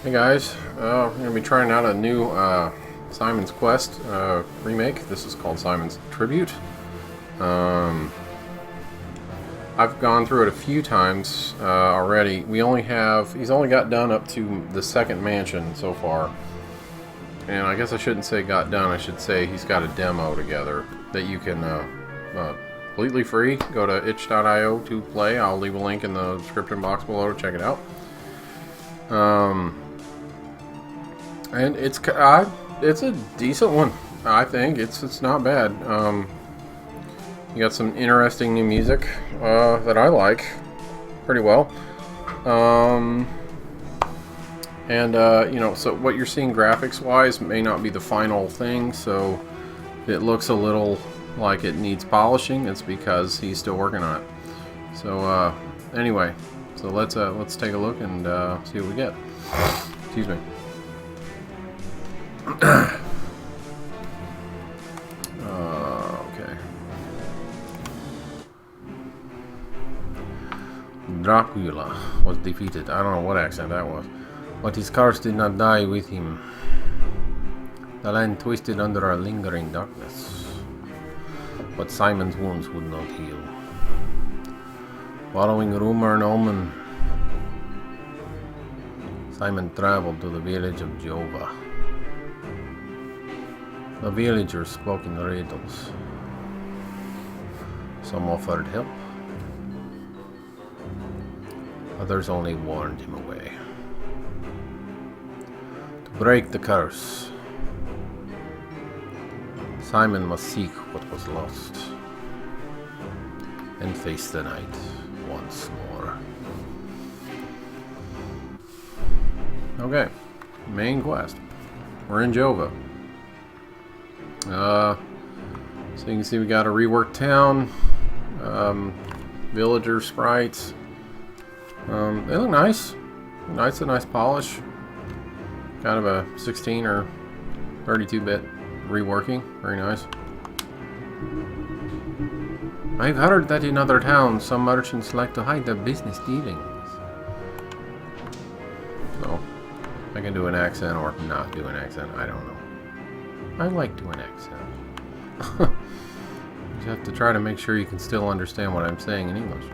Hey guys, we're going to be trying out a new Simon's Quest remake. This is called Simon's Tribute. I've gone through it a few times already. He's only got done up to the second mansion so far. And I guess I shouldn't say got done, I should say he's got a demo together that you can completely free. Go to itch.io to play. I'll leave a link in the description box below to check it out. And it's a decent one. I think it's not bad. You got some interesting new music that I like pretty well. So what you're seeing graphics wise may not be the final thing, so it looks a little like it needs polishing. It's because he's still working on it. So anyway, so let's take a look and see what we get. Excuse me. Okay. Dracula was defeated. I don't know what accent that was. But his curse did not die with him. The land twisted under a lingering darkness. But Simon's wounds would not heal. Following rumor and omen, Simon traveled to the village of Jova. The villagers spoke in riddles. Some offered help. Others only warned him away. To break the curse, Simon must seek what was lost and face the night once more. Okay, main quest. We're in Jova. So you can see we got a reworked town, villager sprites. They look nice. A nice polish. Kind of a 16 or 32-bit reworking. Very nice. I've heard that in other towns, some merchants like to hide their business dealings. So, I can do an accent or not do an accent. I don't know. I like doing accent. You have to try to make sure you can still understand what I'm saying in English.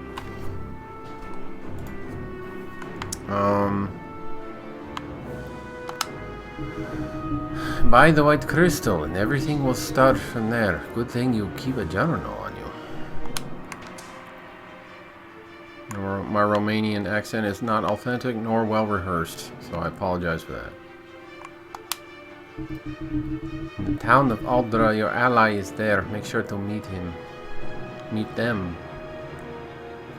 Buy the white crystal and everything will start from there. Good thing you keep a journal on you. My Romanian accent is not authentic nor well rehearsed, so I apologize for that. In the town of Aldra, your ally is there. Make sure to meet him. Meet them.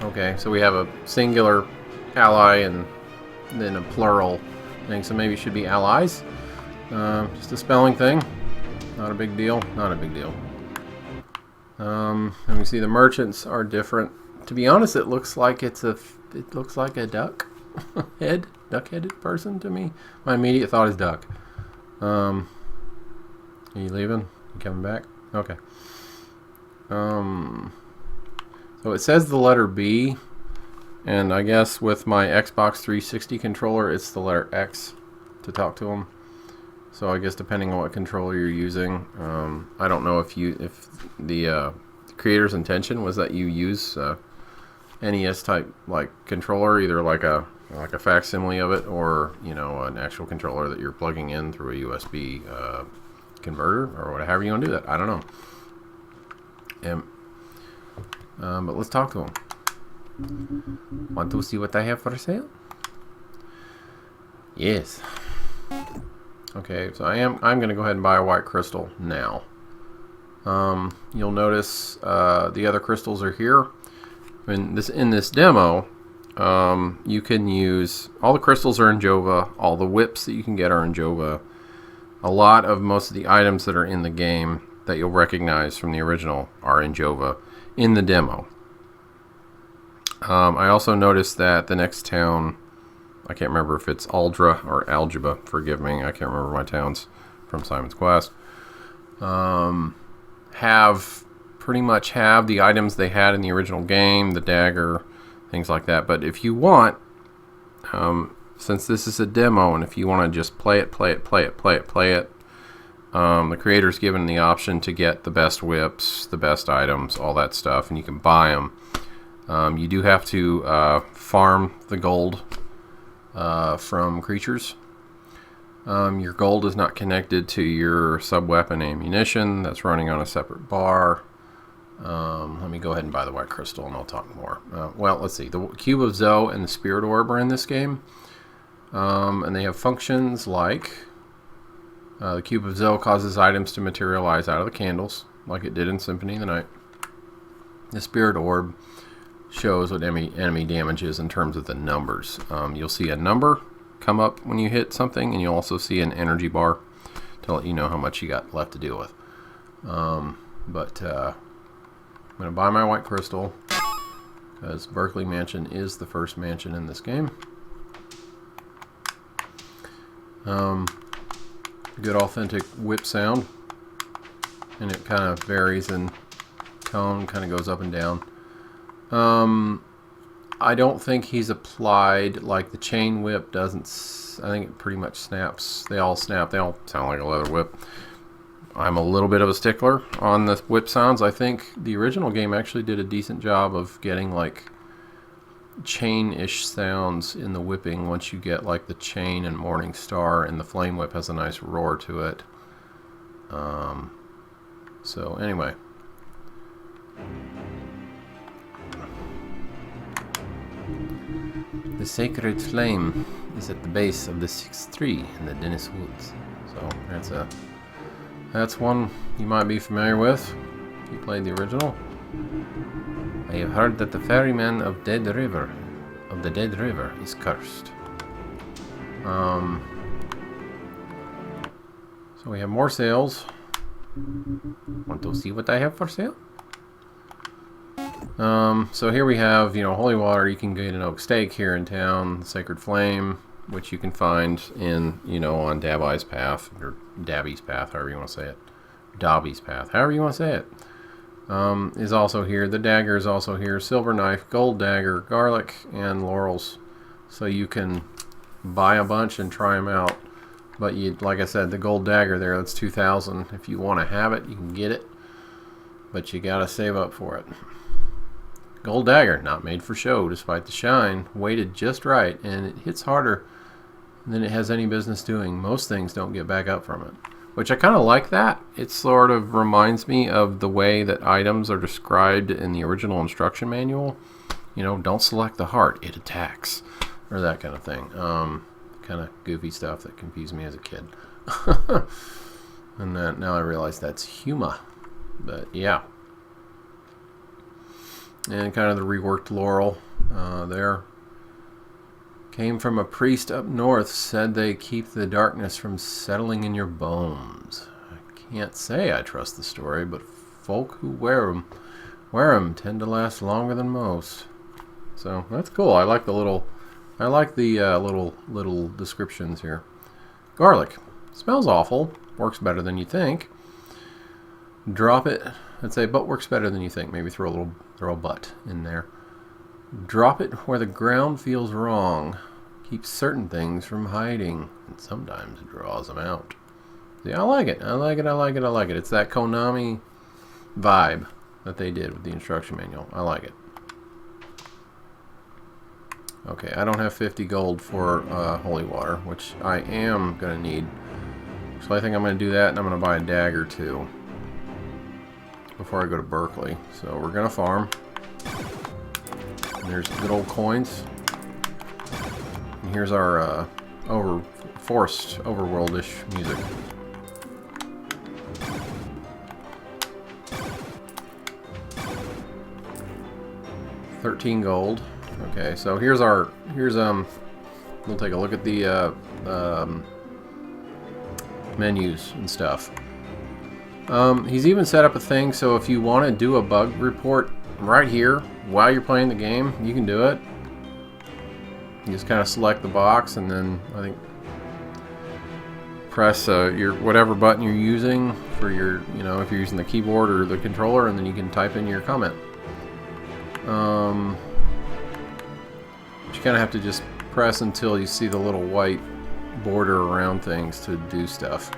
Okay, so we have a singular ally and then a plural thing, so maybe it should be allies. Just a spelling thing. Not a big deal. Not a big deal. And we see the merchants are different. To be honest, it looks like it looks like a duck duck-headed person to me. My immediate thought is duck. Are you leaving? You coming back? Okay. So it says the letter B, and I guess with my Xbox 360 controller, it's the letter X to talk to him. So I guess depending on what controller you're using, I don't know if the creator's intention was that you use NES type like controller, either like a facsimile of it, or an actual controller that you're plugging in through a USB converter, or whatever you want to do that. I don't know. But let's talk to him. Want to see what I have for sale? Yes. Okay, so I'm going to go ahead and buy a white crystal now. You'll notice the other crystals are here. In this demo, you can use all the crystals are in Jova. All the whips that you can get are in Jova. Most of the items that are in the game that you'll recognize from the original are in Jova in the demo. I also noticed that the next town, I can't remember if it's Aldra or Algebra, forgive me, I can't remember my towns from Simon's Quest, pretty much have the items they had in the original game, the dagger, things like that. But if you want, since this is a demo, and if you want to just play it, the creator's given the option to get the best whips, the best items, all that stuff, and you can buy them. You do have to farm the gold from creatures. Your gold is not connected to your sub-weapon ammunition. That's running on a separate bar. Let me go ahead and buy the white crystal and I'll talk more. Well, let's see. The Cube of Zoe and the Spirit Orb are in this game. And they have functions like the Cube of Zoe causes items to materialize out of the candles, like it did in Symphony of the Night. The Spirit Orb shows what enemy damage is in terms of the numbers. You'll see a number come up when you hit something, and you'll also see an energy bar to let you know how much you got left to deal with. I'm going to buy my white crystal because Berkeley Mansion is the first mansion in this game. Good authentic whip sound, and it kind of varies in tone, kind of goes up and down. I don't think he's applied, like the chain whip doesn't, I think it pretty much snaps. They all snap, they all sound like a leather whip. I'm a little bit of a stickler on the whip sounds. I think the original game actually did a decent job of getting like chain-ish sounds in the whipping once you get like the chain and Morning Star, and the flame whip has a nice roar to it. So anyway. The sacred flame is at the base of the 6th tree in the Dennis Woods. So that's one you might be familiar with if you played the original. I have heard that the ferryman of the Dead River is cursed. So we have more sales. Want to see what I have for sale? So here we have, holy water. You can get an oak stake here in town, Sacred Flame, which you can find in, on Dabby's Path, or Dabby's Path, however you want to say it. Dobby's Path, however you want to say it. Is also here. The dagger is also here. Silver knife, gold dagger, garlic, and laurels. So you can buy a bunch and try them out. But like I said, the gold dagger there, that's 2,000. If you want to have it, you can get it. But you gotta save up for it. Gold dagger, not made for show, despite the shine, weighted just right, and it hits harder than it has any business doing. Most things don't get back up from it, which I kind of like that. It sort of reminds me of the way that items are described in the original instruction manual. Don't select the heart, it attacks, or that kind of thing. Kind of goofy stuff that confused me as a kid. And now I realize that's Huma. But yeah. And kind of the reworked laurel there. Came from a priest up north, said they keep the darkness from settling in your bones. I can't say I trust the story, but folk who wear them tend to last longer than most. So that's cool. I like the little descriptions here. Garlic. Smells awful. Works better than you think. Drop it. I'd say but works better than you think. Maybe throw a but in there. Drop it where the ground feels wrong. Keeps certain things from hiding. And sometimes it draws them out. See, I like it. I like it. It's that Konami vibe that they did with the instruction manual. I like it. Okay, I don't have 50 gold for holy water, which I am going to need. So I think I'm going to do that, and I'm going to buy a dagger too before I go to Berkeley. So we're going to farm. And there's good old coins. And here's our forced overworldish music. $13 gold. Okay, so here's we'll take a look at the menus and stuff. He's even set up a thing so if you want to do a bug report right here while you're playing the game, you can do it. You just kind of select the box and then I think press your whatever button you're using for your, if you're using the keyboard or the controller, and then you can type in your comment. You kind of have to just press until you see the little white border around things to do stuff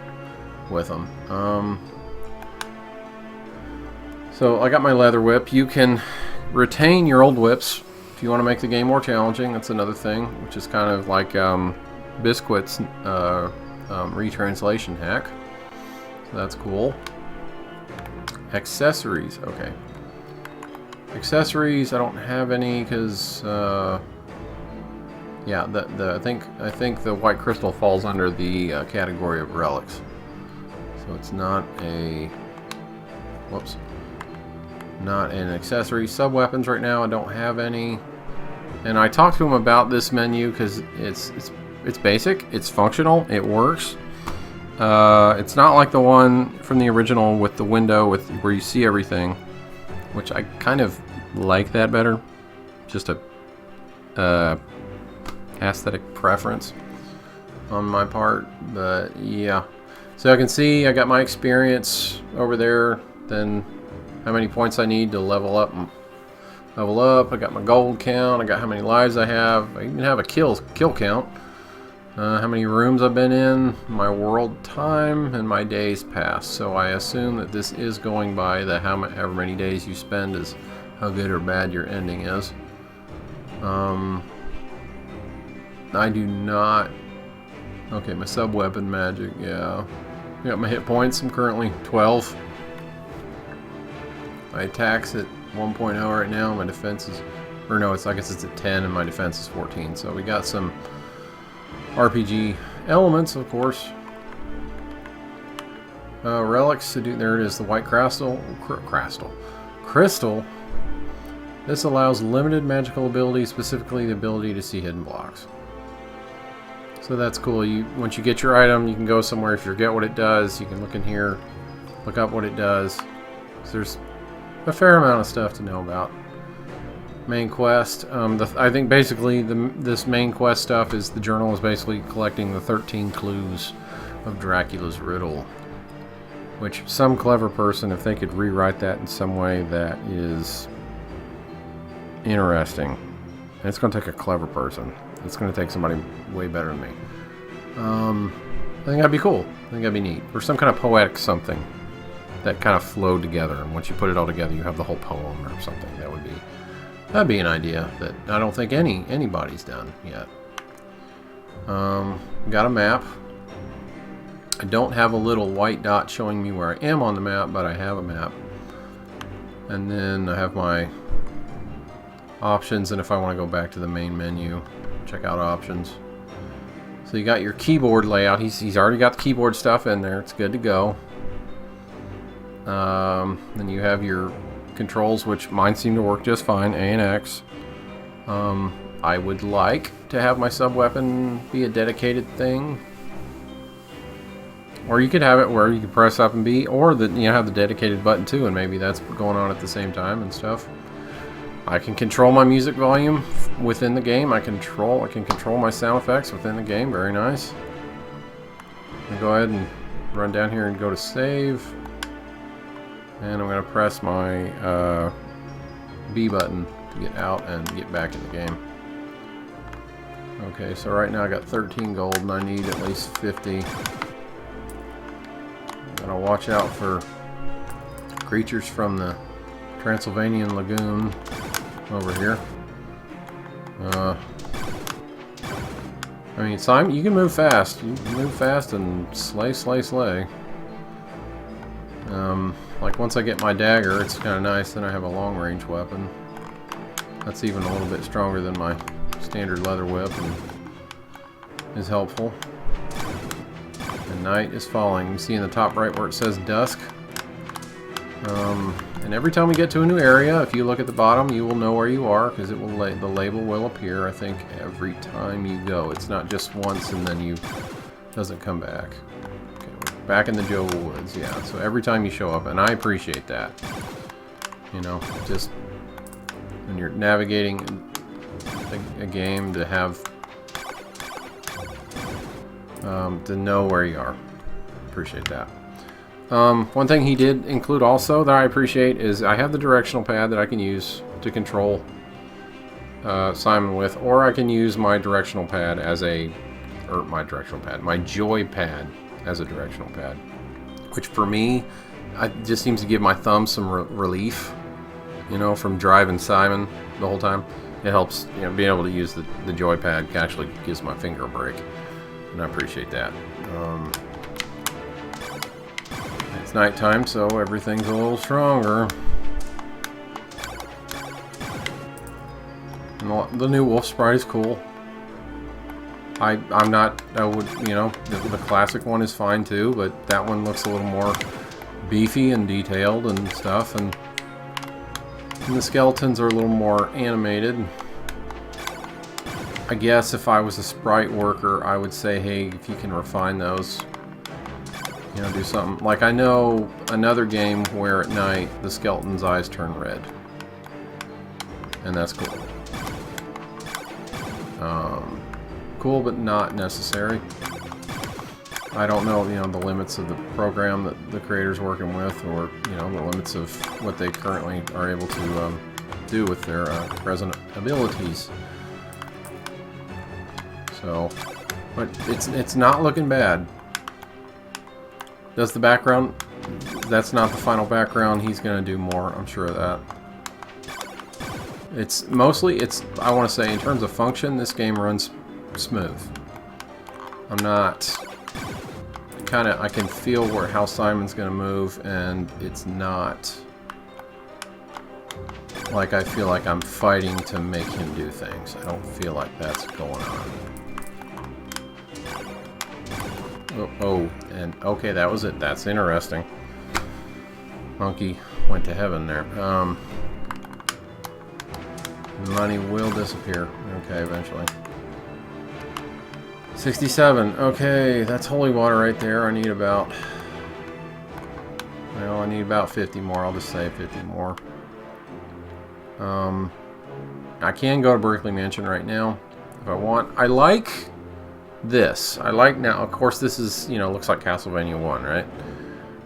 with them. So I got my leather whip. You can retain your old whips if you want to make the game more challenging. That's another thing, which is kind of like Biscuit's retranslation hack. So that's cool. Accessories, okay. Accessories, I don't have any because yeah, I think the white crystal falls under the category of relics. So it's not a not an accessory. Sub-weapons right now, I don't have any. And I talked to him about this menu because it's basic, it's functional, it works. It's not like the one from the original with the window where you see everything, which I kind of like that better. Just a aesthetic preference on my part, but yeah. So I can see I got my experience over there, then how many points I need to level up. I got my gold count, I got how many lives I have, I even have a kill count, how many rooms I've been in, my world time, and my days passed. So I assume that this is going by the however many days you spend is how good or bad your ending is. I do not. Okay, my sub-weapon magic, yeah. I got my hit points, I'm currently 12. My attack's at 1.0 right now, my defense is, or no, I guess it's at 10 and my defense is 14. So we got some RPG elements, of course. Relics to do, there it is, the white crystal. This allows limited magical abilities, specifically the ability to see hidden blocks. So that's cool. Once you get your item, you can go somewhere. If you forget what it does, you can look in here, look up what it does. So there's a fair amount of stuff to know about. Main quest. I think basically this main quest stuff is the journal is basically collecting the 13 clues of Dracula's riddle. Which some clever person, if they could rewrite that in some way that is interesting, and it's going to take a clever person. It's going to take somebody way better than me. I think that'd be cool. I think that'd be neat. Or some kind of poetic something that kind of flowed together, and once you put it all together, you have the whole poem or something. That'd be an idea that I don't think anybody's done yet. Got a map. I don't have a little white dot showing me where I am on the map, but I have a map. And then I have my options, and if I want to go back to the main menu, check out options. So you got your keyboard layout. He's already got the keyboard stuff in there. It's good to go. Then you have your controls, which mine seem to work just fine, A and X. I would like to have my sub-weapon be a dedicated thing. Or you could have it where you can press up and B, or have the dedicated button too, and maybe that's going on at the same time and stuff. I can control my music volume within the game. I can control my sound effects within the game. Very nice. I'll go ahead and run down here and go to save. And I'm going to press my B button to get out and get back in the game. Okay, so right now I got 13 gold and I need at least 50. Gotta watch out for creatures from the Transylvanian Lagoon over here. I mean, Simon, you can move fast. You can move fast and slay. Like once I get my dagger, it's kind of nice. Then I have a long-range weapon. That's even a little bit stronger than my standard leather whip and is helpful. The night is falling. You see in the top right where it says dusk. And every time we get to a new area, if you look at the bottom, you will know where you are because it will the label will appear. I think every time you go. It's not just once and then doesn't come back. Okay, we're back in the Joe Woods. Yeah. So every time you show up, and I appreciate that. You know, just when you're navigating a game to have to know where you are. Appreciate that. One thing he did include also that I appreciate is I have the directional pad that I can use to control Simon with, or I can use my directional pad as my joy pad as a directional pad, which for me, it just seems to give my thumb some relief, you know, from driving Simon the whole time. It helps, you know, being able to use the joy pad actually gives my finger a break, and I appreciate that. It's nighttime, so everything's a little stronger. And the new wolf sprite is cool. I would, you know, the classic one is fine too, but that one looks a little more beefy and detailed and stuff, and the skeletons are a little more animated. I guess if I was a sprite worker, I would say, hey, if you can refine those, you know, do something. Like, I know another game where at night the skeleton's eyes turn red, and that's cool. Cool, but not necessary. I don't know, you know, the limits of the program that the creator's working with, or, you know, the limits of what they currently are able to do with their present abilities. So, but it's not looking bad. Does the background? That's not the final background. He's going to do more, I'm sure of that. It's mostly, I want to say, in terms of function, this game runs smooth. I'm not, I can feel how Simon's going to move, and it's not like I feel like I'm fighting to make him do things. I don't feel like that's going on. Oh, and okay, that was it. That's interesting. Monkey went to heaven there. Money will disappear. Okay, eventually. 67. Okay, that's holy water right there. I need about... Well, I need about 50 more. I'll just say 50 more. I can go to Berkeley Mansion right now if I want. I like this. I like now, of course, this is, you know, looks like CastleVania 1, right?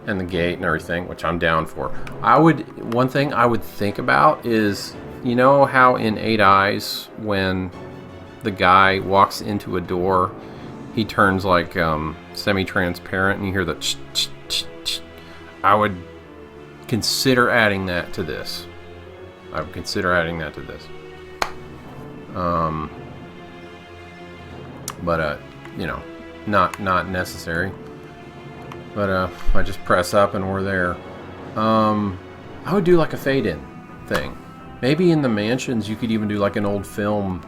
And the gate and everything, which I'm down for. One thing I would think about is, you know how in 8 Eyes, when the guy walks into a door, he turns like semi-transparent, and you hear the ch ch ch ch. I would consider adding that to this. I would consider adding that to this. But you know, not necessary. But I just press up and we're there. I would do like a fade-in thing. Maybe in the mansions you could even do like an old film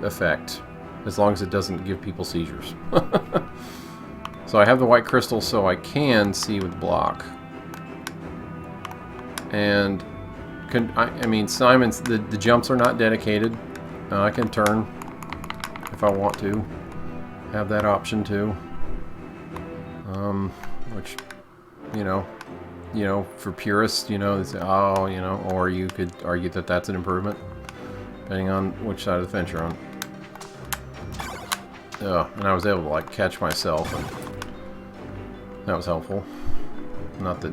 effect, as long as it doesn't give people seizures. So I have the white crystal so I can see with block. And I mean, Simon's, the jumps are not dedicated. I can turn if I want to. Have that option too. Which, you know, for purists, you know, they say, oh, you know, or you could argue that that's an improvement, depending on which side of the fence you're on. And I was able to like catch myself, and that was helpful. Not the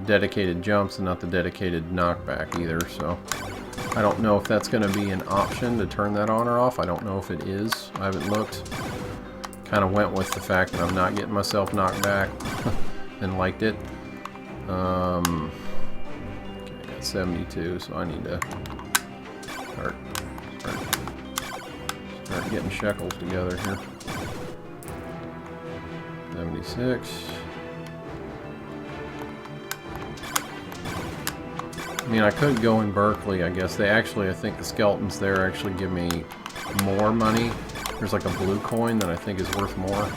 dedicated jumps and not the dedicated knockback either, so I don't know if that's going to be an option to turn that on or off. I don't know if it is. I haven't looked. Kind of went with the fact that I'm not getting myself knocked back and liked it. Okay, I got 72, so I need to start getting shekels together here. 76. I mean, I could go in Berkeley, I guess. They actually, I think the skeletons there actually give me more money. There's like a blue coin that I think is worth more.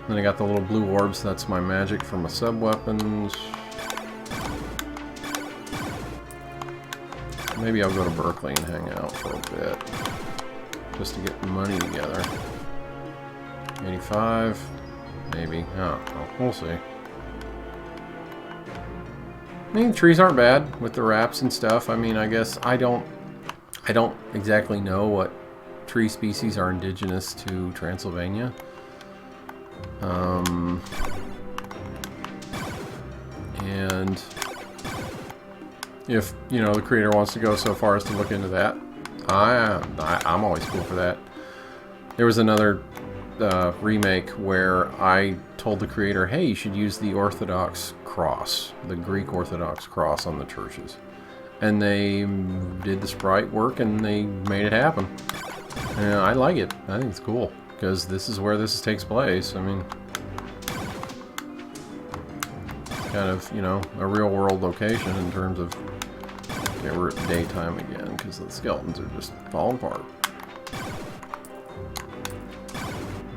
Then I got the little blue orbs. That's my magic for my sub-weapons. Maybe I'll go to Berkeley and hang out for a bit, just to get the money together. 85, maybe. Oh, well, we'll see. I mean, the trees aren't bad with the wraps and stuff. I mean, I guess I don't exactly know what tree species are indigenous to Transylvania. And if you know the creator wants to go so far as to look into that, I'm always cool for that. There was another remake where I told the creator, hey, you should use the Orthodox cross, the Greek Orthodox cross on the churches. And they did the sprite work and they made it happen. And I like it. I think it's cool because this is where this takes place. I mean, kind of, you know, a real world location in terms of, okay, we're at daytime again because the skeletons are just falling apart.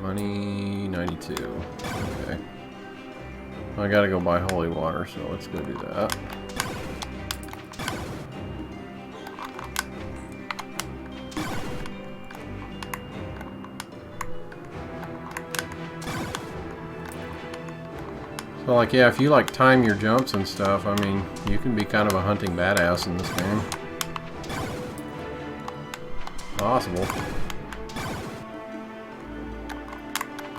Money 92. Okay. I gotta go buy holy water, so let's go do that. So like, yeah, if you like time your jumps and stuff, I mean, you can be kind of a hunting badass in this game. Possible.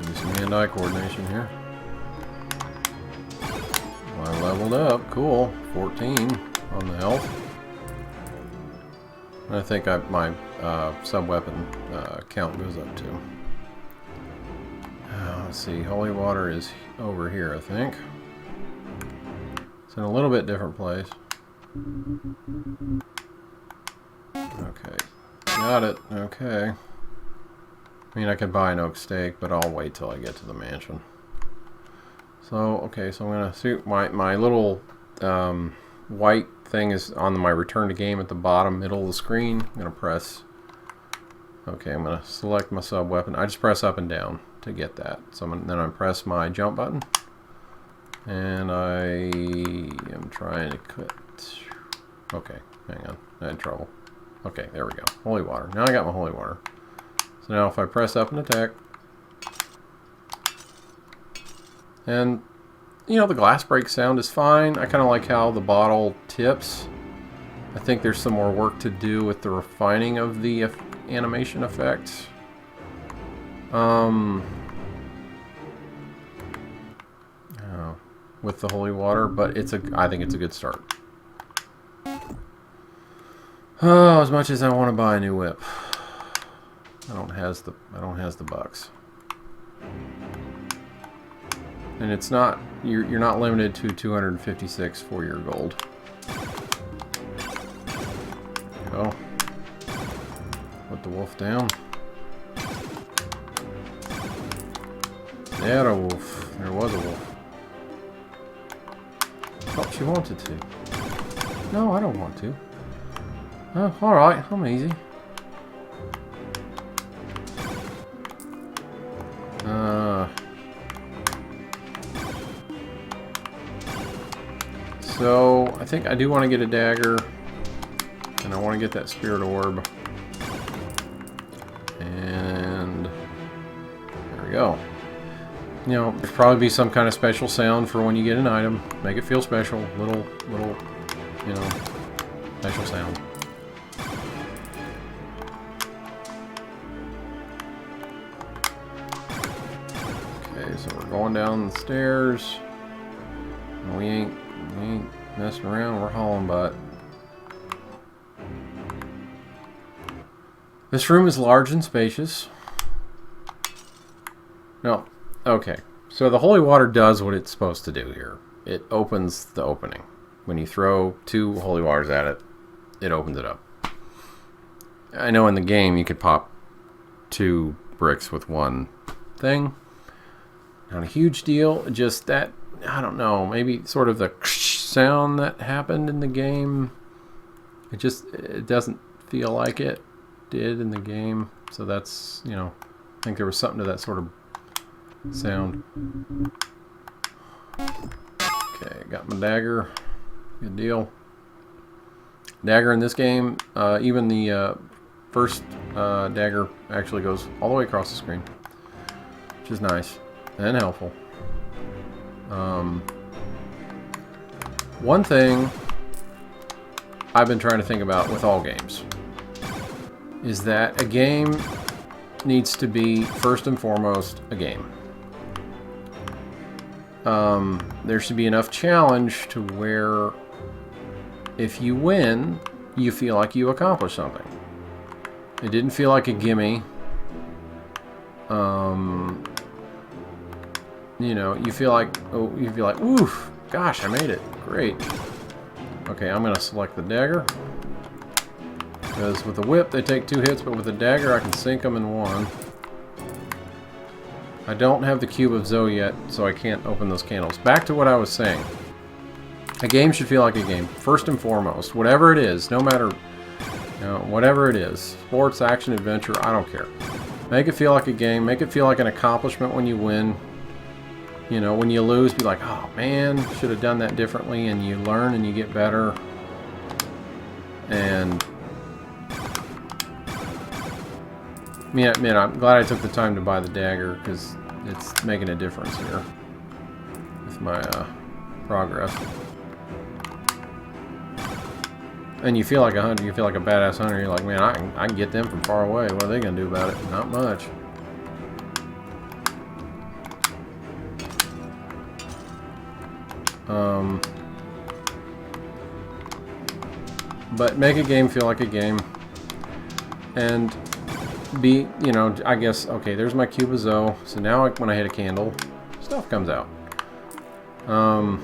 Do some hand-eye coordination here. Well, I leveled up. Cool. 14 on the health. And I think my sub-weapon count goes up too. Let's see. Holy water is over here, I think. It's in a little bit different place. Okay. Got it. Okay. I mean, I could buy an oak steak, but I'll wait till I get to the mansion. So, okay, so I'm going to see my little white thing is on my return to game at the bottom middle of the screen. I'm going to press, okay, I'm going to select my sub weapon. I just press up and down to get that. So then I press my jump button. And I am trying to quit. Okay, hang on. I had trouble. Okay, there we go. Holy water. Now I got my holy water. So now if I press up and attack, and you know, the glass break sound is fine. I kind of like how the bottle tips. I think there's some more work to do with the refining of the animation effects. With the holy water, but I think it's a good start. Oh, as much as I want to buy a new whip, I don't has the bucks. And it's not, you're not limited to 256 for your gold. Go. Put the wolf down. There a wolf. There was a wolf. Thought she wanted to. No, I don't want to. Oh, alright, I'm easy. So, I think I do want to get a dagger. And I want to get that spirit orb. And there we go. You know, there'll probably be some kind of special sound for when you get an item. Make it feel special. Little, you know, special sound. Okay, so we're going down the stairs. We ain't messing around. We're hauling butt. This room is large and spacious. No. Okay, so the holy water does what it's supposed to do here. It opens the opening. When you throw 2 holy waters at it, it opens it up. I know in the game you could pop 2 bricks with 1 thing. Not a huge deal, just that, I don't know, maybe sort of the sound that happened in the game. It doesn't feel like it did in the game. So that's, you know, I think there was something to that sort of sound. Okay, got my dagger. Good deal. Dagger in this game, even the first dagger actually goes all the way across the screen, which is nice and helpful. One thing I've been trying to think about with all games is that a game needs to be first and foremost a game. There should be enough challenge to where if you win, you feel like you accomplished something. It didn't feel like a gimme. You know, you feel like, oof, gosh, I made it. Great. Okay, I'm going to select the dagger. Because with the whip, they take 2 hits, but with the dagger, I can sink them in 1. I don't have the Cube of Zoe yet, so I can't open those candles. Back to what I was saying. A game should feel like a game, first and foremost. Whatever it is, no matter, you know, whatever it is. Sports, action, adventure, I don't care. Make it feel like a game. Make it feel like an accomplishment when you win. You know, when you lose, be like, oh man, should have done that differently, and you learn and you get better. And man, I'm glad I took the time to buy the dagger, because it's making a difference here with my progress. And you feel like a hunter, you feel like a badass hunter. You're like, man, I can get them from far away. What are they gonna do about it? Not much. But make a game feel like a game, and be, you know, I guess, okay, there's my Cube of Zoe. So now when I hit a candle, stuff comes out. You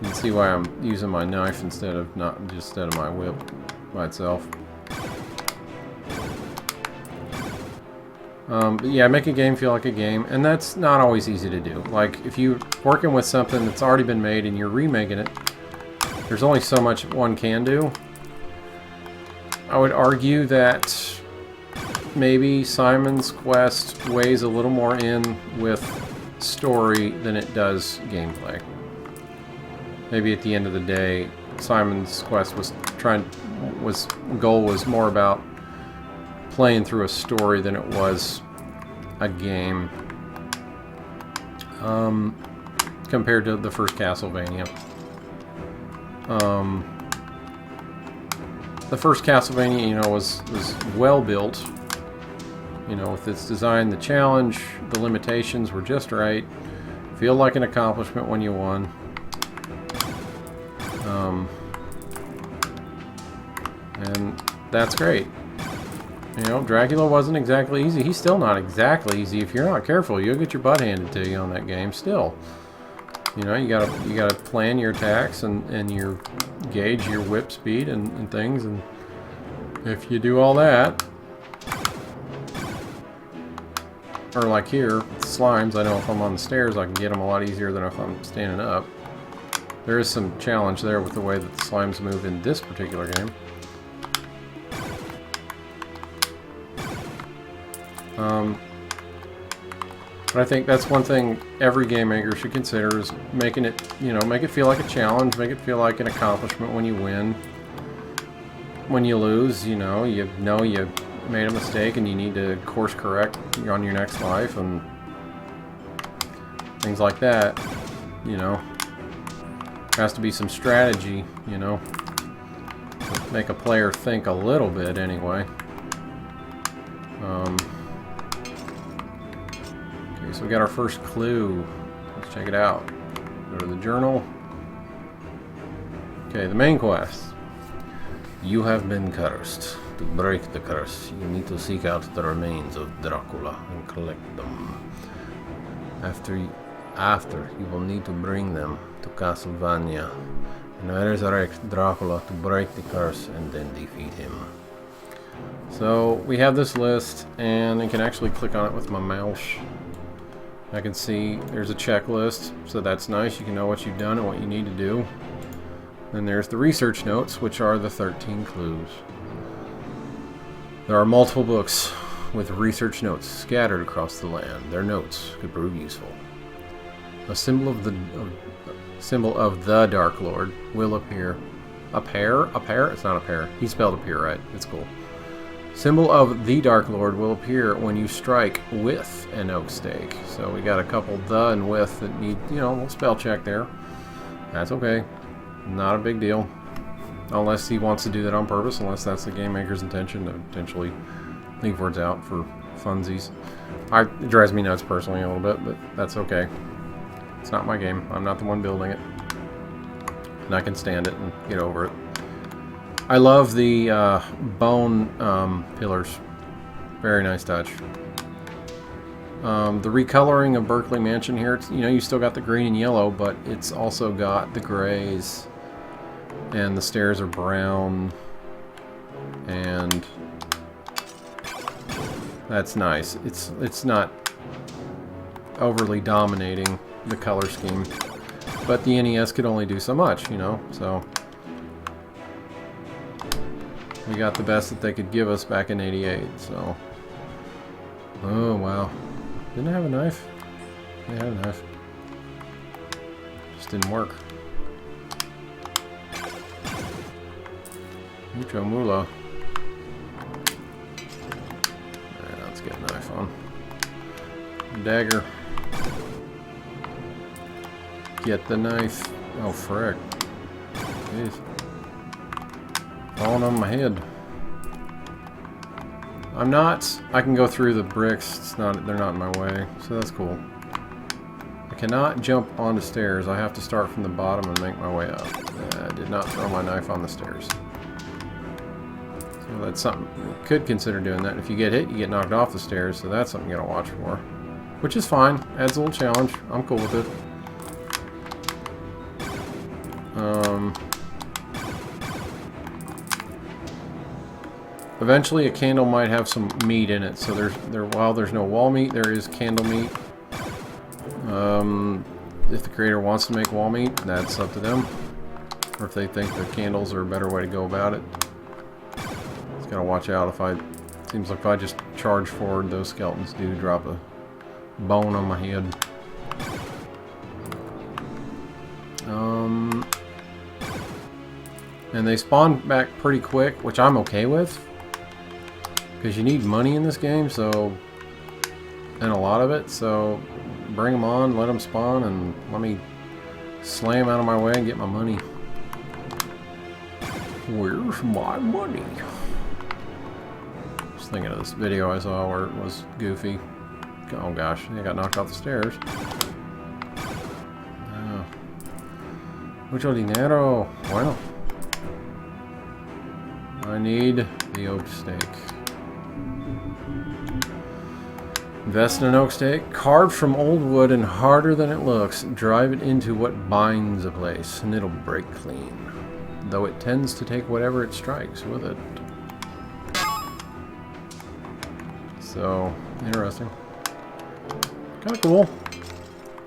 can see why I'm using my knife instead of my whip by itself. But yeah, make a game feel like a game, and that's not always easy to do. Like, if you're working with something that's already been made and you're remaking it, there's only so much one can do. I would argue that maybe Simon's Quest weighs a little more in with story than it does gameplay. Maybe at the end of the day, Simon's Quest goal was more about playing through a story than it was a game, compared to the first CastleVania. The first CastleVania, you know, was well built. You know, with its design, the challenge, the limitations were just right. Feel like an accomplishment when you won. And that's great. You know, Dracula wasn't exactly easy. He's still not exactly easy. If you're not careful, you'll get your butt handed to you on that game still. You know, you gotta plan your attacks and your gauge your whip speed and things, and if you do all that, or like here, with slimes, I know if I'm on the stairs I can get them a lot easier than if I'm standing up. There is some challenge there with the way that the slimes move in this particular game. But I think that's one thing every game maker should consider, is making it, you know, make it feel like a challenge, make it feel like an accomplishment when you win. When you lose, you know you made a mistake and you need to course correct on your next life and things like that. You know, there has to be some strategy, you know, to make a player think a little bit anyway. Okay, so we got our first clue. Let's check it out. Go to the journal. Okay, the main quest. You have been cursed. To break the curse, you need to seek out the remains of Dracula and collect them. After you will need to bring them to CastleVania and resurrect Dracula to break the curse and then defeat him. So we have this list, and I can actually click on it with my mouse. I can see there's a checklist, so that's nice. You can know what you've done and what you need to do. Then there's the research notes, which are the 13 clues. There are multiple books with research notes scattered across the land. Their notes could prove useful. A symbol of the Dark Lord will appear. A pear? It's not a pear. He spelled appear right. It's cool. Symbol of the Dark Lord will appear when you strike with an oak stake. So we got a couple the and with that need, you know, a little spell check there. That's okay. Not a big deal. Unless he wants to do that on purpose, unless that's the game maker's intention to potentially leave words out for funsies. It drives me nuts personally a little bit, but that's okay. It's not my game. I'm not the one building it. And I can stand it and get over it. I love the bone pillars. Very nice touch. The recoloring of Berkeley Mansion here, it's, you know, you still got the green and yellow, but it's also got the grays, and the stairs are brown, and that's nice. It's not overly dominating the color scheme, but the NES could only do so much, you know, so we got the best that they could give us back in '88, so. Oh, wow. Didn't it have a knife? It had a knife. Just didn't work. Mucho mula. Alright, let's get a knife on. Dagger. Get the knife. Oh, frick. Jeez. Falling on my head. I'm not. I can go through the bricks. It's not. They're not in my way, so that's cool. I cannot jump onto stairs. I have to start from the bottom and make my way up. I did not throw my knife on the stairs. So that's something you could consider doing that. If you get hit, you get knocked off the stairs. So that's something you gotta watch for, which is fine. Adds a little challenge. I'm cool with it. Eventually, a candle might have some meat in it. So while there's no wall meat, there is candle meat. If the creator wants to make wall meat, that's up to them. Or if they think the candles are a better way to go about it. Just gotta watch out. Seems like if I just charge forward, those skeletons do drop a bone on my head. And they spawn back pretty quick, which I'm okay with. Because you need money in this game, so... And a lot of it, so... Bring them on, let them spawn, and let me slam out of my way and get my money. Where's my money? Just thinking of this video I saw where it was goofy. Oh gosh, I got knocked off the stairs. Oh. Mucho dinero. Bueno. I need the oak stake. Invest in an oak stake, carved from old wood and harder than it looks. Drive it into what binds a place, and it'll break clean. Though it tends to take whatever it strikes with it. So, interesting. Kind of cool.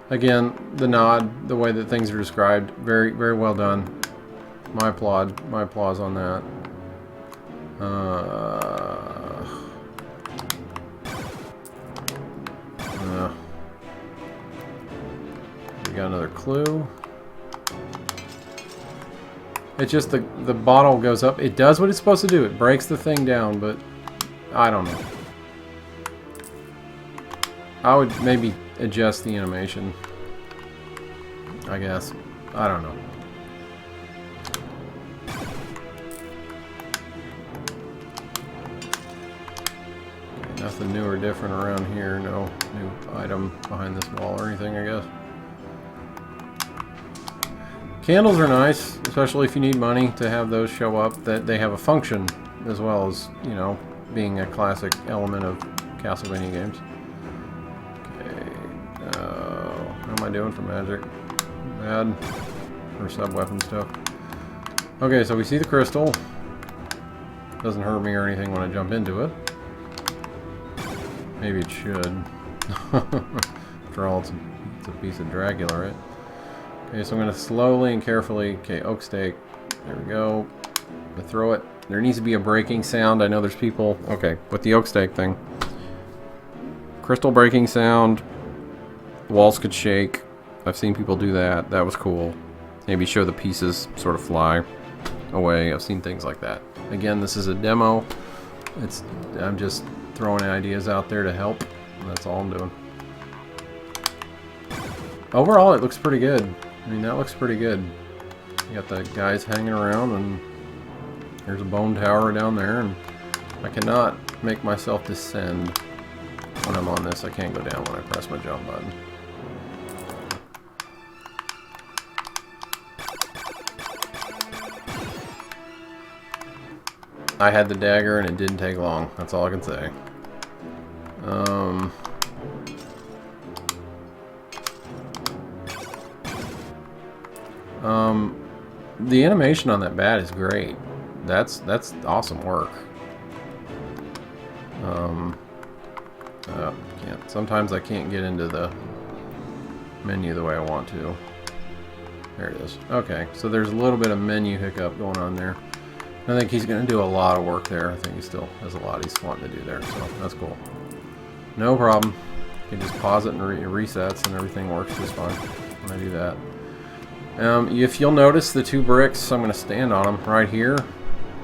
Again, the nod, the way that things are described, very, very well done. My applause on that. We got another clue. It's just the bottle goes up. It does what it's supposed to do. It breaks the thing down, but I don't know. I would maybe adjust the animation, I guess. I don't know. Okay, nothing new or different around here. No new item behind this wall or anything, I guess. Candles are nice, especially if you need money to have those show up. That they have a function as well as, you know, being a classic element of CastleVania games. How am I doing for magic? Bad. Or sub-weapon stuff. Okay, so we see the crystal. Doesn't hurt me or anything when I jump into it. Maybe it should. After all, it's a piece of Dracula, right? Okay, so I'm going to slowly and carefully... Okay, oak stake. There we go. I'm gonna throw it. There needs to be a breaking sound. I know there's people... Okay, with the oak stake thing. Crystal breaking sound. Walls could shake. I've seen people do that. That was cool. Maybe show the pieces sort of fly away. I've seen things like that. Again, this is a demo. I'm just throwing ideas out there to help. That's all I'm doing. Overall, it looks pretty good. I mean, that looks pretty good. You got the guys hanging around, and there's a bone tower down there, and I cannot make myself descend when I'm on this. I can't go down when I press my jump button. I had the dagger and it didn't take long. That's all I can say. The animation on that bat is great. That's awesome work. Can't. Sometimes I can't get into the menu the way I want to. There it is. Okay, so there's a little bit of menu hiccup going on there. I think he's going to do a lot of work there. I think he still has a lot he's wanting to do there, so that's cool. No problem. You can just pause it and resets and everything works just fine when I do that. If you'll notice the two bricks, I'm going to stand on them right here.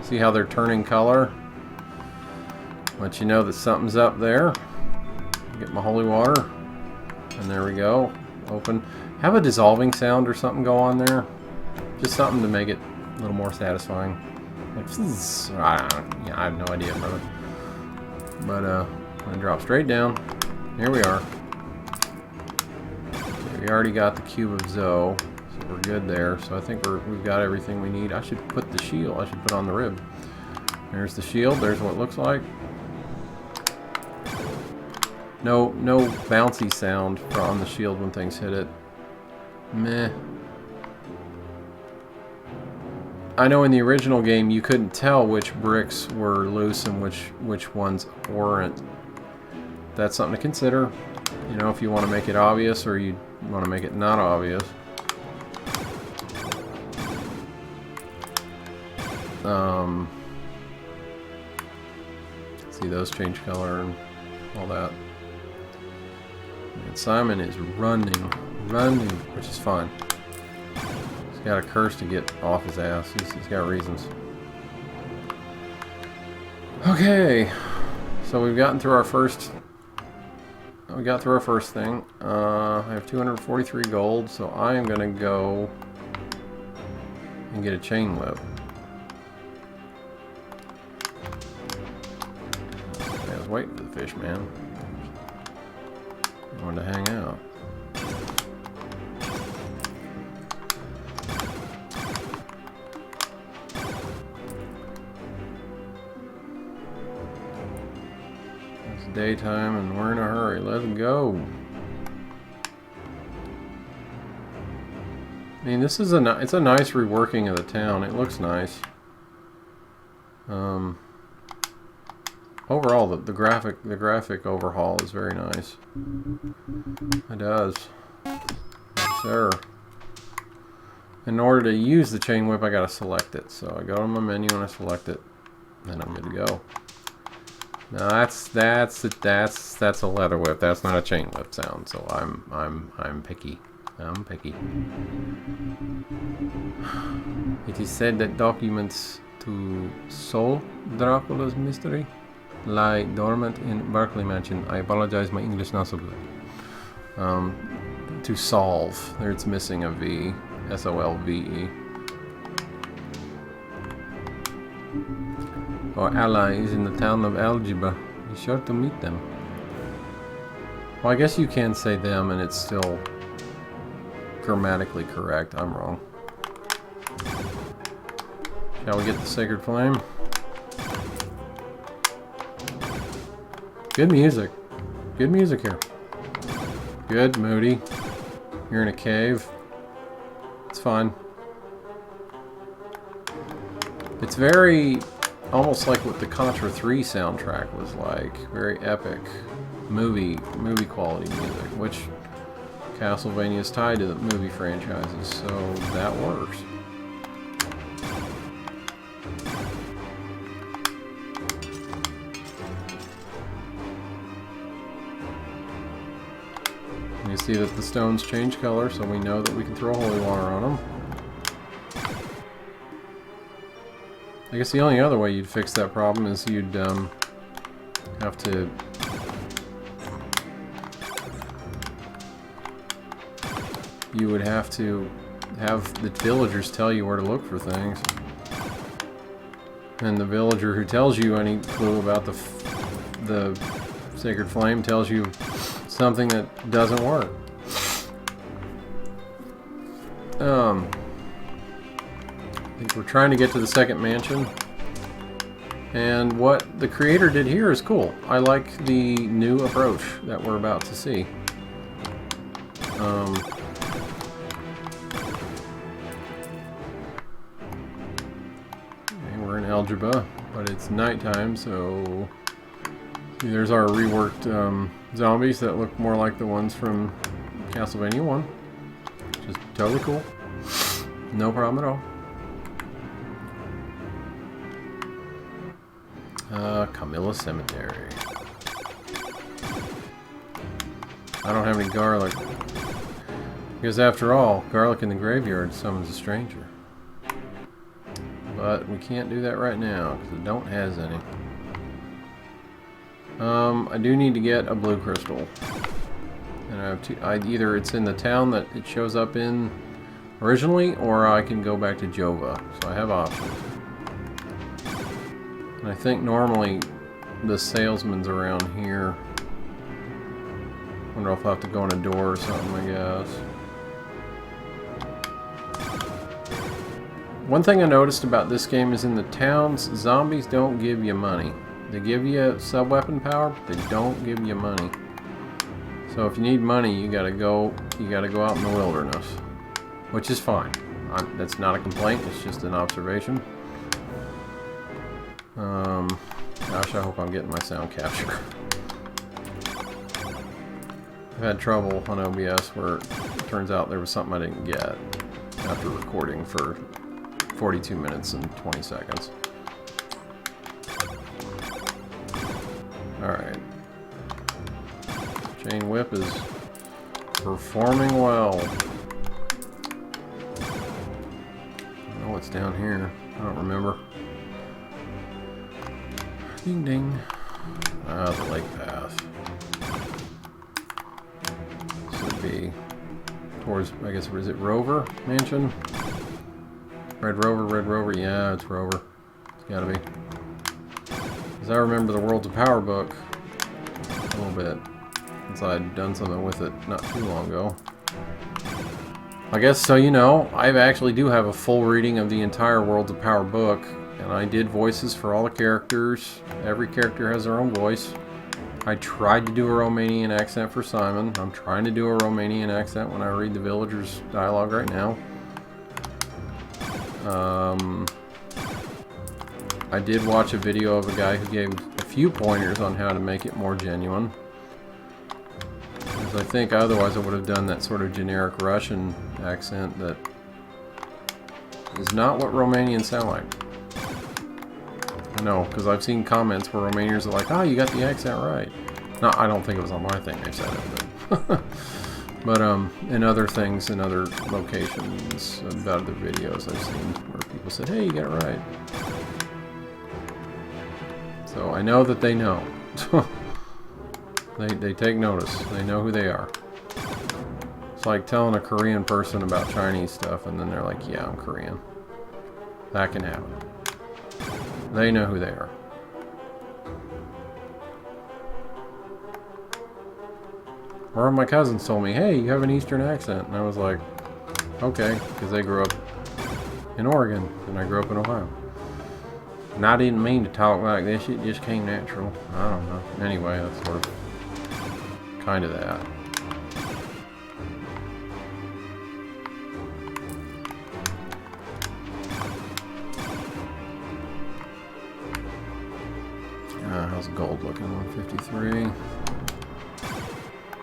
See how they're turning color? Let you know that something's up there. Get my holy water. And there we go. Open. Have a dissolving sound or something go on there. Just something to make it a little more satisfying. Like, I have no idea, brother. But I'm going to drop straight down. Here we are. Okay, we already got the cube of Zoe. So we're good there. So I think we've got everything we need. I should put the shield. I should put on the rib. There's the shield. There's what it looks like. No bouncy sound on the shield when things hit it. Meh. I know in the original game you couldn't tell which bricks were loose and which ones weren't. That's something to consider. You know, if you want to make it obvious or you want to make it not obvious. See, those change color and all that. And Simon is running, which is fine. He's got a curse to get off his ass. He's got reasons. Okay, so we've gotten through our first. We got through our first thing. I have 243 gold, so I am gonna go and get a chain whip. I was waiting for the fish, man. I wanted to hang out. It's daytime and we're in a hurry. Let's go. I mean, this is it's a nice reworking of the town. It looks nice. Overall, the graphic overhaul is very nice. It does. Yes, sir. In order to use the chain whip, I gotta select it. So I go to my menu and I select it, and I'm good to go. Now that's a leather whip. That's not a chain whip sound. So I'm picky. I'm picky. It is said that documents to solve Dracula's mystery lie dormant in Berkeley Mansion. I apologize, my English not so good. To solve. There it's missing a V. S-O-L-V-E. Our allies in the town of Algebra. Be sure to meet them. Well, I guess you can say them and it's still grammatically correct. I'm wrong. Shall we get the Sacred Flame? Good music. Good music here. Good, moody. You're in a cave. It's fine. It's very... almost like what the Contra 3 soundtrack was like. Very epic. Movie quality music. Which CastleVania is tied to the movie franchises, so that works. You see that the stones change color, so we know that we can throw holy water on them. I guess the only other way you'd fix that problem is you'd have to have the villagers tell you where to look for things. And the villager who tells you any clue about the Sacred Flame tells you something that doesn't work. I think we're trying to get to the second mansion. And what the creator did here is cool. I like the new approach that we're about to see. We're in algebra, but it's nighttime, so see, there's our reworked zombies that look more like the ones from CastleVania 1. Just totally cool. No problem at all. Camilla Cemetery. I don't have any garlic. Because after all, garlic in the graveyard summons a stranger. But we can't do that right now, because I don't has any. I do need to get a blue crystal. And I have either it's in the town that it shows up in originally, or I can go back to Jova. So I have options. And I think normally the salesman's around here. Wonder if I'll have to go in a door or something, I guess. One thing I noticed about this game is in the towns, zombies don't give you money. They give you sub-weapon power, but they don't give you money. So if you need money, you gotta go out in the wilderness. Which is fine. That's not a complaint, it's just an observation. Gosh, I hope I'm getting my sound capture. I've had trouble on OBS where it turns out there was something I didn't get after recording for 42 minutes and 20 seconds. Alright. Chain whip is performing well. I know what's down here. I don't remember. Ding ding. Ah, the lake path. This would be towards, I guess, what is it, Rover Mansion? Red Rover, yeah, it's Rover. It's gotta be. Because I remember the Worlds of Power book a little bit, since I'd done something with it not too long ago. I guess, so you know, I actually do have a full reading of the entire Worlds of Power book, and I did voices for all the characters. Every character has their own voice. I tried to do a Romanian accent for Simon. I'm trying to do a Romanian accent when I read the villagers' dialogue right now. I did watch a video of a guy who gave a few pointers on how to make it more genuine. Because I think otherwise I would have done that sort of generic Russian accent that is not what Romanians sound like. I know, because I've seen comments where Romanians are like, "Oh, you got the accent right." No, I don't think it was on my thing they said it, but, but in other things, in other locations, about other videos I've seen where people said, "Hey, you got it right." So I know that they know. They take notice. They know who they are. It's like telling a Korean person about Chinese stuff, and then they're like, "Yeah, I'm Korean." That can happen. They know who they are. One of my cousins told me, "Hey, you have an Eastern accent." And I was like, okay, because they grew up in Oregon, and I grew up in Ohio. And I didn't mean to talk like this, it just came natural. I don't know. Anyway, that's sort of kind of that. How's gold looking? 153.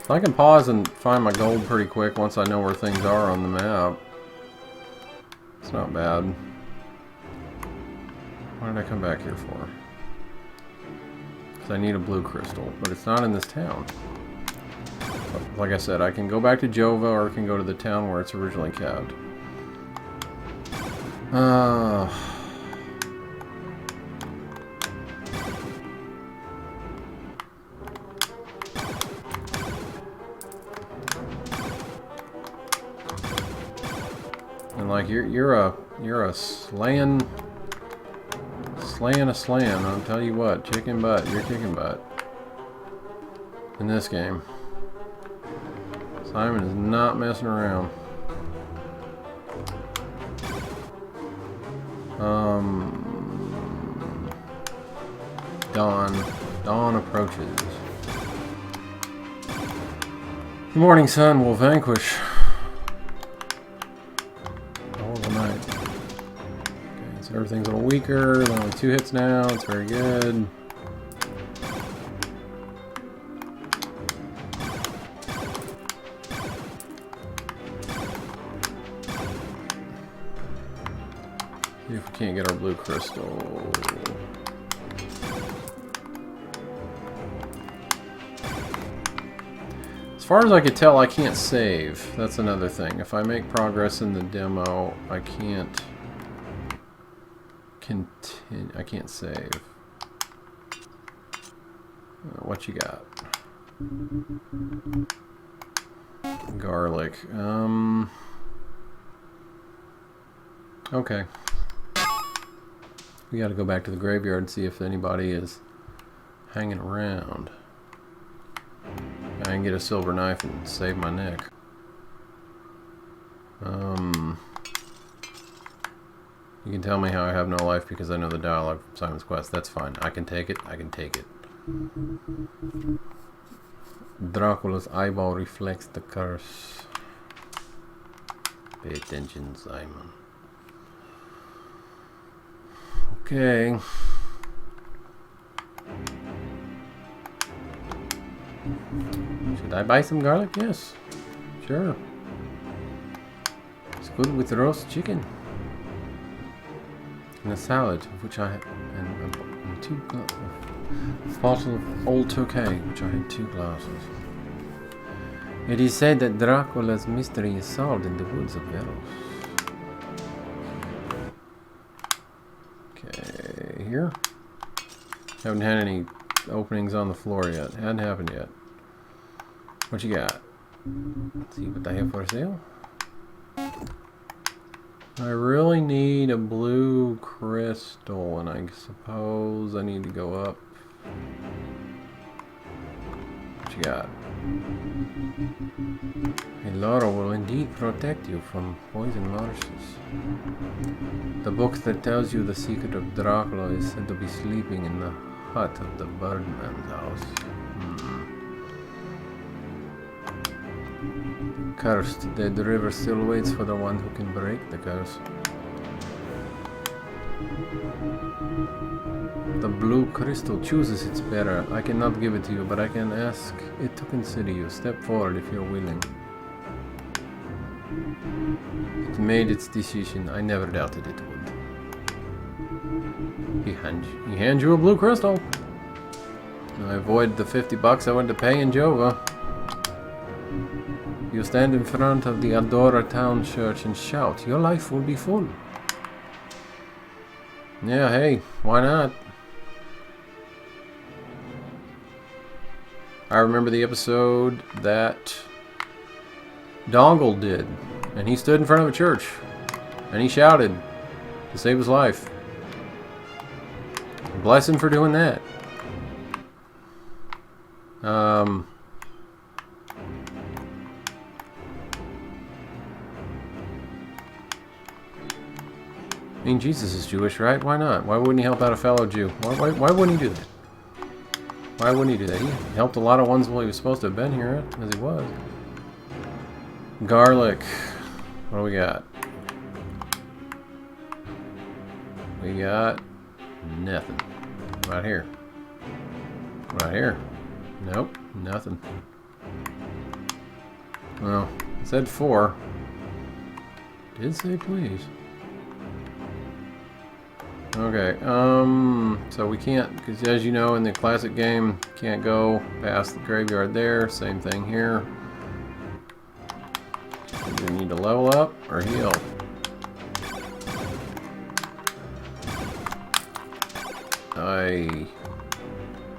So I can pause and find my gold pretty quick once I know where things are on the map. It's not bad. What did I come back here for? Because I need a blue crystal, but it's not in this town. But like I said, I can go back to Jova, or I can go to the town where it's originally kept. And like you're a slaying a slaying. I'll tell you what, chicken butt, you're kicking butt in this game. Simon is not messing around. Dawn approaches. The morning sun will vanquish all the night. Okay, so everything's a little weaker. There's only 2 hits now. It's very good. See if we can't get our blue crystal. As far as I could tell, I can't save. That's another thing. If I make progress in the demo, I can't continue. I can't save. What you got? Garlic. Okay. We got to go back to the graveyard and see if anybody is hanging around. I can get a silver knife and save my neck. You can tell me how I have no life because I know the dialogue from Simon's Quest. That's fine. I can take it. I can take it. Dracula's eyeball reflects the curse. Pay attention, Simon. Okay. Should I buy some garlic? Yes. Sure. It's good with roast chicken. And a salad, of which I had, and 2 glasses. A bottle of Old Tokay, which I had 2 glasses. It is said that Dracula's mystery is solved in the woods of Veros. Okay, here. Haven't had any openings on the floor yet. Hadn't happened yet. What you got? Let's see what they have for sale. I really need a blue crystal, and I suppose I need to go up. What you got? A laurel will indeed protect you from poison marshes. The book that tells you the secret of Dracula is said to be sleeping in the hut of the Birdman's house. Cursed, the river still waits for the one who can break the curse. The blue crystal chooses its bearer. I cannot give it to you, but I can ask it to consider you. Step forward if you're willing. It made its decision. I never doubted it would. He hands you a blue crystal. I avoid the $50 I went to pay in Jova. You stand in front of the Adora town church and shout, your life will be full. Yeah, hey, why not? I remember the episode that Dongle did, and he stood in front of a church, and he shouted to save his life. Bless him for doing that. I mean, Jesus is Jewish, right? Why not? Why wouldn't he help out a fellow Jew? Why wouldn't he do that? Why wouldn't he do that? He helped a lot of ones while he was supposed to have been here, as he was. Garlic. What do we got? We got nothing. Right here. Right here. Nope, nothing. Well, it said 4. Did say please. Okay, so we can't, because as you know in the classic game, can't go past the graveyard there. Same thing here. Do we need to level up or heal?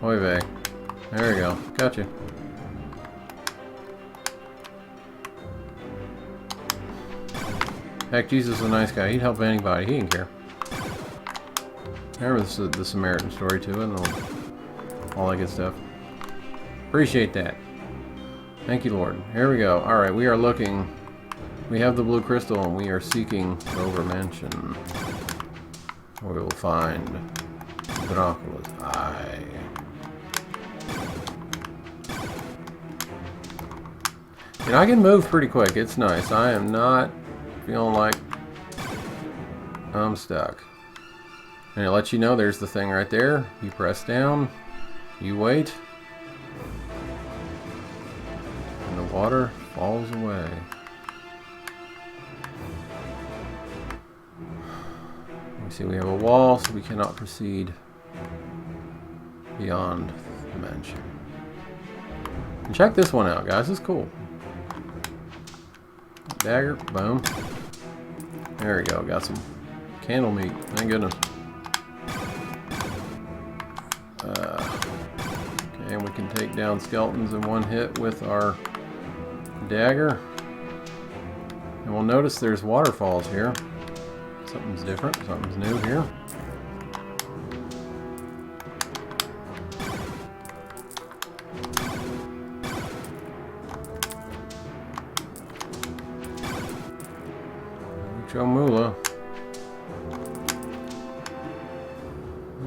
Oy vey. There we go. Gotcha. Heck, Jesus is a nice guy. He'd help anybody. He didn't care. Remember the Samaritan story too, and all that good stuff. Appreciate that. Thank you, Lord. Here we go. Alright, we are looking. We have the blue crystal, and we are seeking Rover Mansion. We will find Dracula's eye. And I can move pretty quick. It's nice. I am not feeling like I'm stuck. And it lets you know there's the thing right there. You press down. You wait. And the water falls away. You see we have a wall, so we cannot proceed beyond the mansion. And check this one out, guys. It's cool. Dagger, boom. There we go. Got some candle meat. Thank goodness. Okay, and we can take down skeletons in one hit with our dagger. And we'll notice there's waterfalls here. Something's different. Something's new here. Chomula.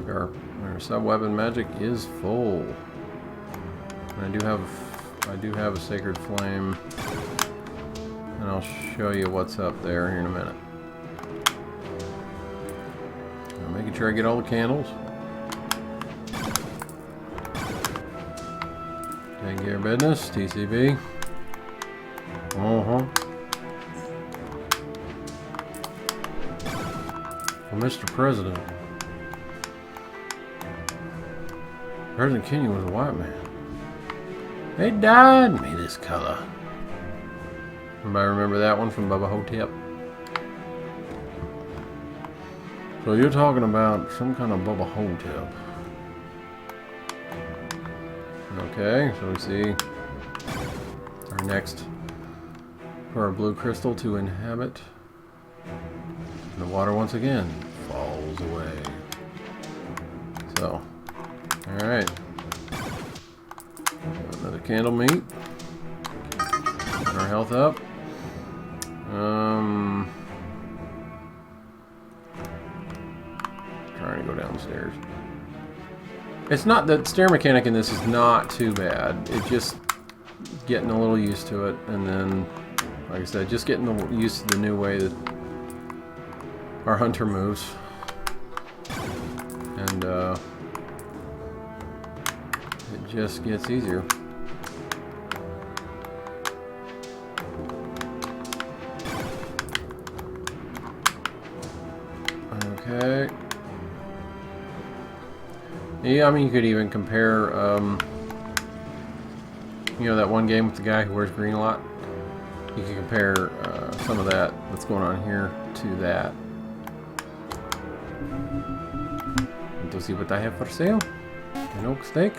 Our sub-weapon magic is full. And I do have a sacred flame, and I'll show you what's up there here in a minute. I'm making sure I get all the candles. Take care of business, TCB. Well, Mr. President. President Kenny was a white man. They dyed me this color. Anybody remember that one from Bubba Hotep? So you're talking about some kind of Bubba Hotep. Okay, so we see our next for our blue crystal to inhabit. And the water once again falls away. So, alright. Another candle meat. Get our health up. Trying to go downstairs. It's not, the stair mechanic in this is not too bad. It's just getting a little used to it, and then, like I said, just getting used to the new way that our hunter moves. And it just gets easier. Okay. Yeah, I mean, you could even compare, you know, that one game with the guy who wears green a lot? You could compare some of that that's going on here to that. Want to see what I have for sale? An oak steak.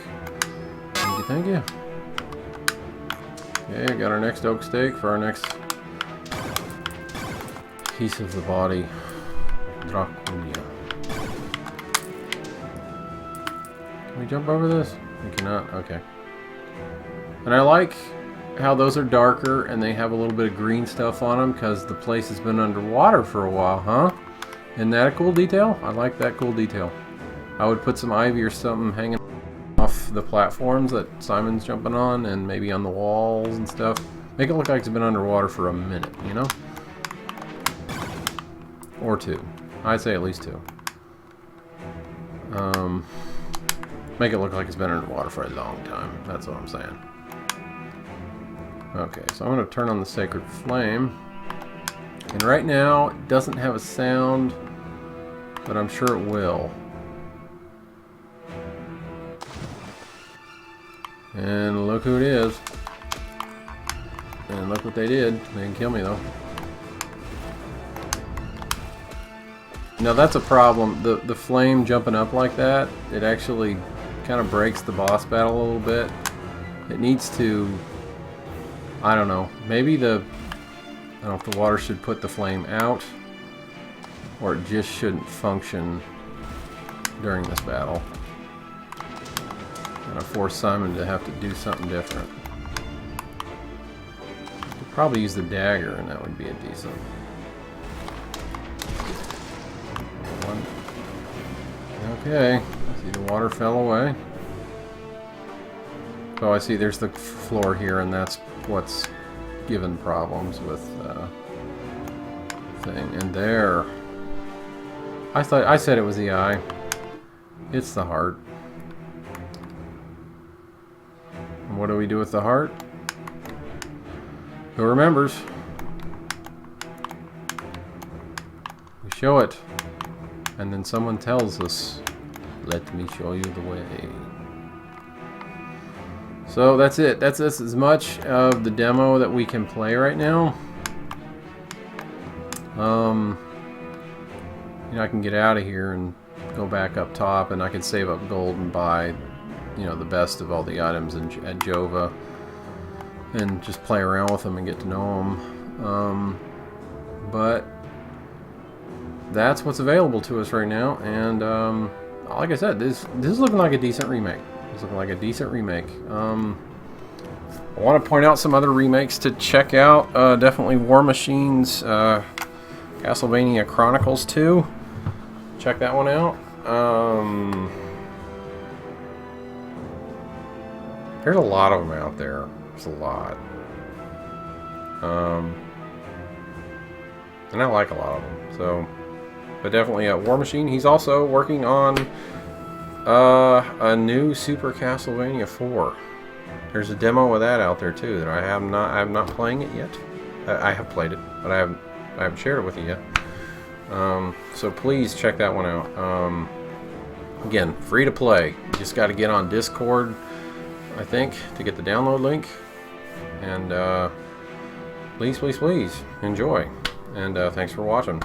Thank you, thank you. Okay, got our next oak steak for our next piece of the body. Dracula. Can we jump over this? We cannot. Okay. And I like how those are darker and they have a little bit of green stuff on them because the place has been underwater for a while, huh? Isn't that a cool detail? I like that cool detail. I would put some ivy or something hanging off the platforms that Simon's jumping on and maybe on the walls and stuff. Make it look like it's been underwater for a minute, you know? Or two. I'd say at least two. Make it look like it's been underwater for a long time. That's what I'm saying. Okay, so I'm going to turn on the sacred flame. And right now, it doesn't have a sound, but I'm sure it will. And look who it is. And look what they did. They didn't kill me though. Now that's a problem. The flame jumping up like that, it actually kind of breaks the boss battle a little bit. It needs to, I don't know, maybe I don't know if the water should put the flame out, or it just shouldn't function during this battle. I'm gonna force Simon to have to do something different. Could probably use the dagger, and that would be a decent one. Okay, I see the water fell away. Oh, I see there's the floor here, and that's what's given problems with thing. And there, I said it was the eye. It's the heart. And what do we do with the heart? Who remembers? We show it, and then someone tells us, "Let me show you the way." So that's it. That's as much of the demo that we can play right now. You know, I can get out of here and go back up top, and I can save up gold and buy, you know, the best of all the items at Jova, and just play around with them and get to know them. But that's what's available to us right now, and like I said, this is looking like a decent remake. It's looking like a decent remake. I want to point out some other remakes to check out. Definitely WarMachine's CastleVania Chronicles II. Check that one out. There's a lot of them out there. There's a lot. And I like a lot of them. So, but definitely WarMachine. He's also working on a new Super CastleVania IV. There's a demo of that out there too that I'm not playing it yet. I have played it, but I haven't shared it with you yet. So please check that one out. Again, free to play. You just got to get on Discord, I think, to get the download link. And please enjoy. And thanks for watching.